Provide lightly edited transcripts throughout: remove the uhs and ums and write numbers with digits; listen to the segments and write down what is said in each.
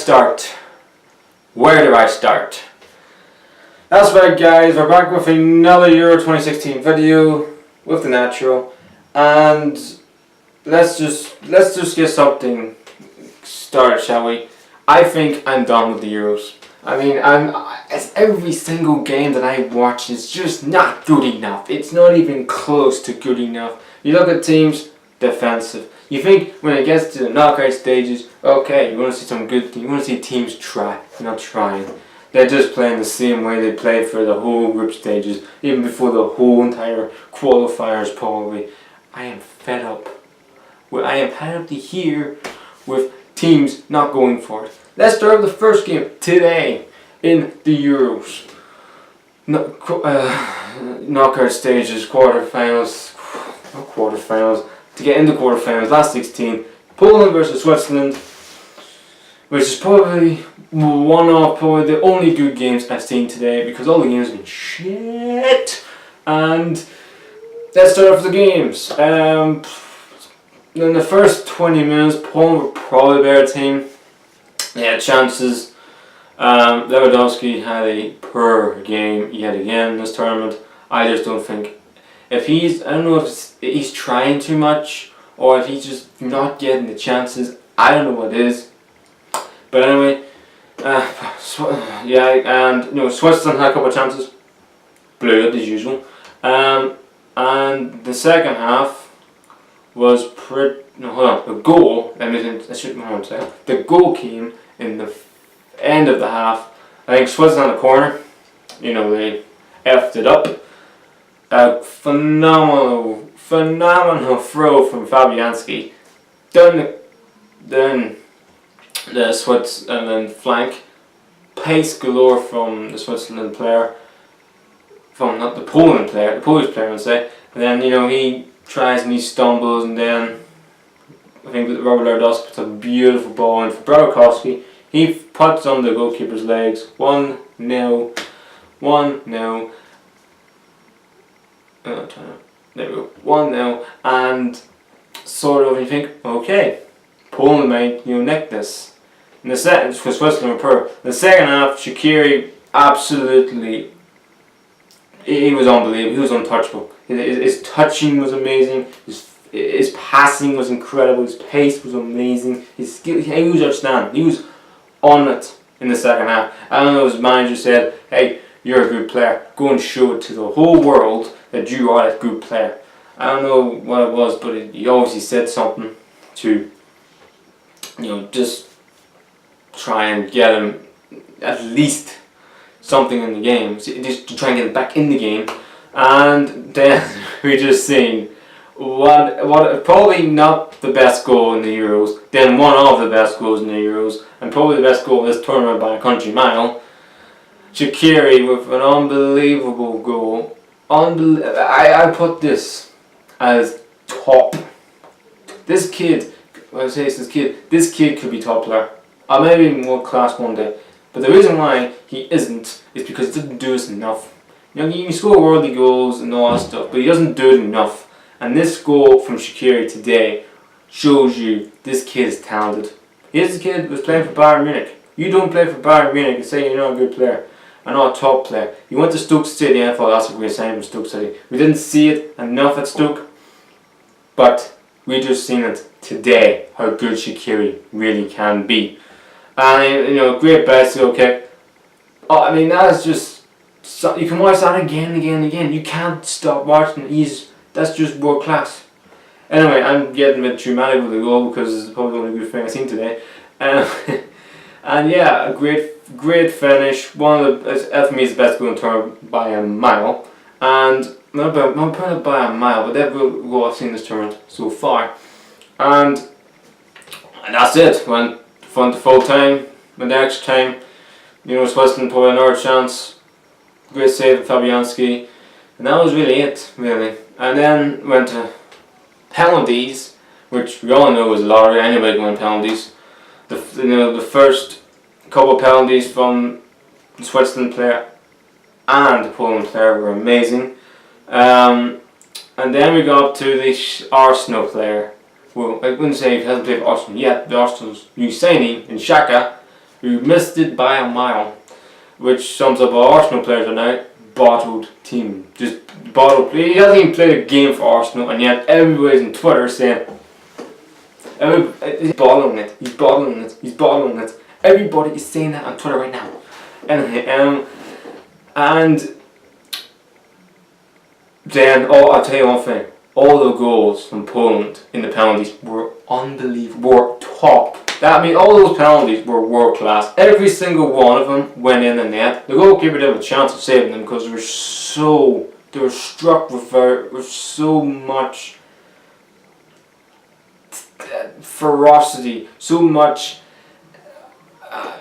start? Where do I start? That's right, guys, we're back with another Euro 2016 video with the natural, and let's just get something started, shall we? I think I'm done with the Euros. I mean, it's every single game that I watch is just not good enough. It's not even close to good enough. You look at teams, defensive. You think when it gets to the knockout stages, okay, you want to see some good. You want to see teams try. They're not trying. They're just playing the same way they played for the whole group stages, even before the whole entire qualifiers. Probably, I am fed up. I am fed up to hear with teams not going for it. Let's start with the first game today in the Euros. Knockout stages, quarterfinals, not quarterfinals. To get into quarterfinals, last 16, Poland versus Switzerland, which is probably probably the only good games I've seen today because all the games have been shit. And let's start off with the games. In the first 20 minutes, Poland were probably a better team. They had chances. Lewandowski had a poor game yet again in this tournament. I just don't think I don't know if he's trying too much or if he's just not getting the chances. I don't know what it is. But anyway, Switzerland had a couple of chances. Blew it as usual. And the second half was the goal. The goal came in the end of the half. I think Switzerland on the corner. They effed it up. A phenomenal throw from Fabianski. Then the Switzerland flank. Pace galore from the Switzerland player. Not the Poland player, the Polish player, I would say. And then, he tries and he stumbles, and then I think that Robert Lewandowski puts a beautiful ball in for Brodkowski. He puts on the goalkeeper's legs. 1-0. There we go. 1-0, and sort of you think, okay, Poland might nick this. In the second, because Switzerland were poor. In the second half, Shaqiri absolutely, he was unbelievable. He was untouchable. His touching was amazing. His passing was incredible. His pace was amazing. His skill, he was outstanding. He was on it in the second half. I don't know if his manager said, hey, you're a good player. Go and show it to the whole world that you are a good player. I don't know what it was, but he obviously said something to, just try and get him at least something in the game, just to try and get him back in the game. And then we just seen what probably not the best goal in the Euros, then one of the best goals in the Euros, and probably the best goal of this tournament by a country mile. Shaqiri with an unbelievable goal. I put this as top. This kid could be top player. Or maybe even world class one day. But the reason why he isn't is because he doesn't do this enough. He can score worldly goals and all that stuff, but he doesn't do it enough. And this goal from Shaqiri today shows you this kid is talented. This kid was playing for Bayern Munich. You don't play for Bayern Munich and say you're not a good player. And not a top player. He went to Stoke City, and I thought that's a great sign from Stoke City. We didn't see it enough at Stoke, but we just seen it today how good Shaqiri really can be. And great bicycle kick. Oh, I mean that is just you can watch that again and again and again. You can't stop watching. That's just world class. Anyway, I'm getting a bit dramatic with the goal because it's probably the only good thing I've seen today. And yeah, a great finish. One of the, for me, is the best goal in the tournament by a mile. And not putting it by a mile, but every goal I've seen this tournament so far. And that's it. Went to full time, went to extra time. Switzerland put another chance. Great save from Fabianski. And that was really it, really. And then went to penalties, which we all know is a lottery. Anybody can win penalties. The first couple of penalties from the Switzerland player and the Poland player were amazing. And then we got up to the Arsenal player. Well, I wouldn't say he hasn't played for Arsenal yet. The Arsenal's new signing in Shaqiri. who missed it by a mile, which sums up all Arsenal players are now. Bottled team. Just bottled play. He hasn't even played a game for Arsenal, and yet everybody's on Twitter saying, he's bottling it, he's bottling it, he's bottling it. Everybody is saying that on Twitter right now. Anyway, and then, I'll tell you one thing. All the goals from Poland in the penalties were unbelievable, were top. All those penalties were world class. Every single one of them went in the net. The goalkeeper didn't have a chance of saving them because they were struck with so much ferocity, so much, I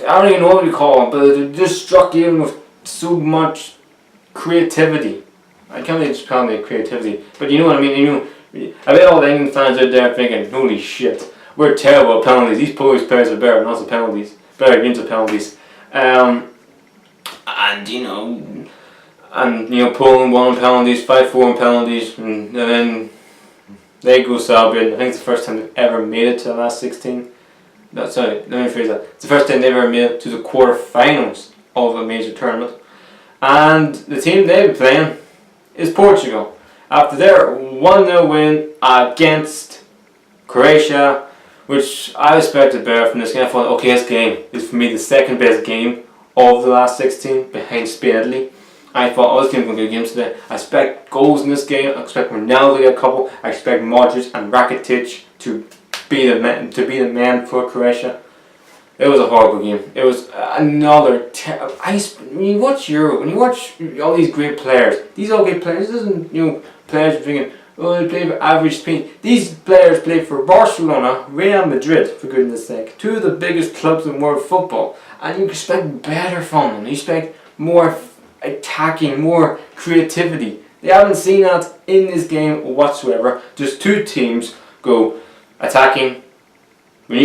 don't even know what you call it, but they just struck in with so much creativity. I can't really just call it creativity, but you know what I mean. I bet all the England fans out there thinking, holy shit, we're terrible at penalties. These Polish players are better than us at penalties, better games at penalties. Poland won on penalties, 5-4 on penalties, and then they go celebrating. I think it's the first time they've ever made it to the last 16. Let me rephrase that. It's the first time they've ever made it to the quarterfinals of a major tournament. And the team they've been playing is Portugal. After their 1-0 win against Croatia, which I expected better from this game. I thought, okay, this game is for me the second best game of the last 16, behind Spain and Italy. I thought, this game's going to be a good game today. I expect goals in this game. I expect Ronaldo to get a couple. I expect Modric and Rakitic to be the men for Croatia. It was a horrible game. It was another terrible. When you watch Euro, when you watch all these great players, these all great players, this isn't players thinking, they play for average Spain. These players play for Barcelona, Real Madrid, for goodness sake, two of the biggest clubs in world football, and you expect better from them. You expect more attacking, more creativity. They haven't seen that in this game whatsoever. Just two teams go attacking. When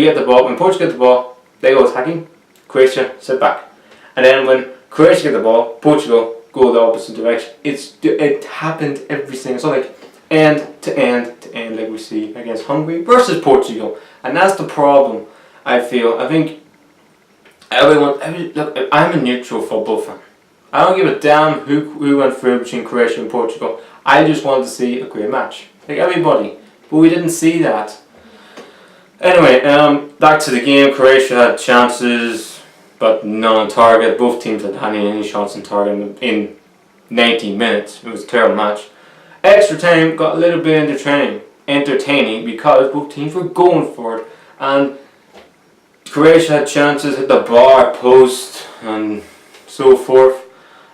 Portugal get the ball, they go attacking. Croatia sit back, and then when Croatia get the ball, Portugal go the opposite direction. It happened every single. So like end to end, like we see against Hungary versus Portugal, and that's the problem. I think look, I'm a neutral football fan. I don't give a damn who went through between Croatia and Portugal. I just wanted to see a great match, like everybody, but we didn't see that. Anyway, back to the game. Croatia had chances, but none on target. Both teams had any shots on target in 90 minutes. It was a terrible match. Extra time got a little bit entertaining because both teams were going for it, and Croatia had chances, hit the bar, post, and so forth.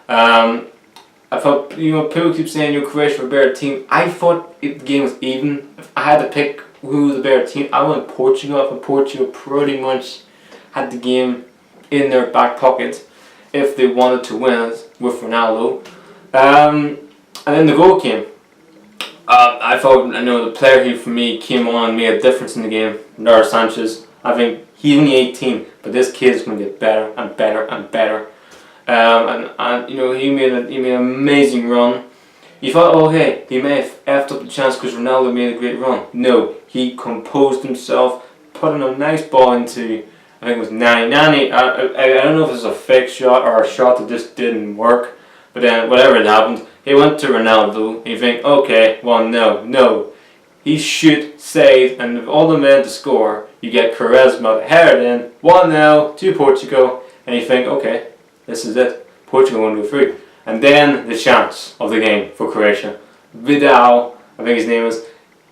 I thought, people keep saying Croatia were a better team. I thought the game was even. If I had to pick who was the better team, I went Portugal. I thought Portugal pretty much had the game in their back pocket if they wanted to win it with Ronaldo. And then the goal came. I thought, the player who for me came on and made a difference in the game, Nara Sanchez. I think he's only 18, but this kid is going to get better and better and better. He made an amazing run. You thought, okay, he may have effed up the chance because Ronaldo made a great run. No, he composed himself, put in a nice ball into, I think it was Nani. I don't know if it was a fake shot or a shot that just didn't work, but then whatever had happened, he went to Ronaldo, and you think, okay, well, no. He shoot, save, and with all the men to score, you get Quaresma to head it in, 1-0 to Portugal, and you think, okay, this is it. Portugal won 2-3. And then the chance of the game for Croatia. Vidal, I think his name is,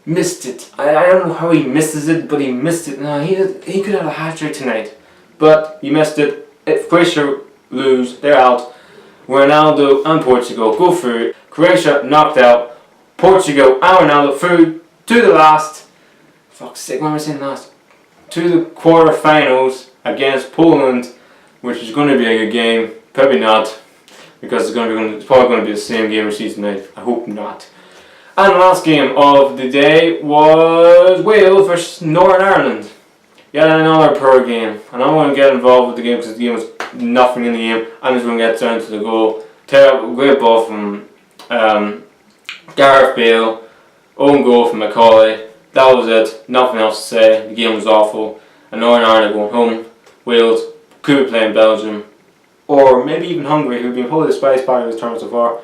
missed it. I don't know how he misses it, but he missed it. No, he could have a hat-trick tonight. But he missed it. If Croatia lose, they're out. Ronaldo and Portugal go through. Croatia knocked out. Portugal and Ronaldo through to the last. Fuck's sake, what am I saying last? To the quarterfinals against Poland, which is going to be a good game. Probably not, because it's probably going to be the same game as season 9. I hope not. And the last game of the day was Wales versus Northern Ireland. Yet another poor game. And I'm going to get involved with the game because the game was nothing in the game. I'm just going to get down to the goal. Terrible, great ball from Gareth Bale. Own goal from Macaulay. That was it. Nothing else to say. The game was awful. and Northern Ireland going home. Wales could be playing Belgium, or maybe even Hungary, who've been probably the spice part of this tournament so far.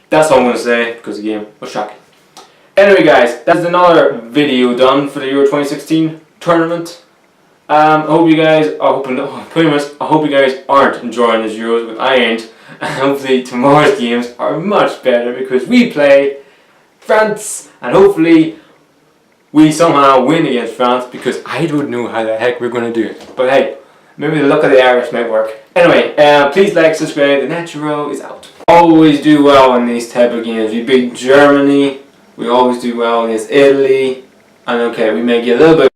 That's all I'm going to say, because the game was shocking. Anyway guys, that's another video done for the Euro 2016 tournament. I hope you guys aren't enjoying this Euros, but I ain't. And hopefully tomorrow's games are much better, because we play France, and hopefully we somehow win against France, because I don't know how the heck we're going to do it. But hey, maybe the luck of the Irish might work. Anyway, please like, subscribe. The Natural is out. Always do well in these type of games. We beat Germany. We always do well against Italy. And okay, we may get a little bit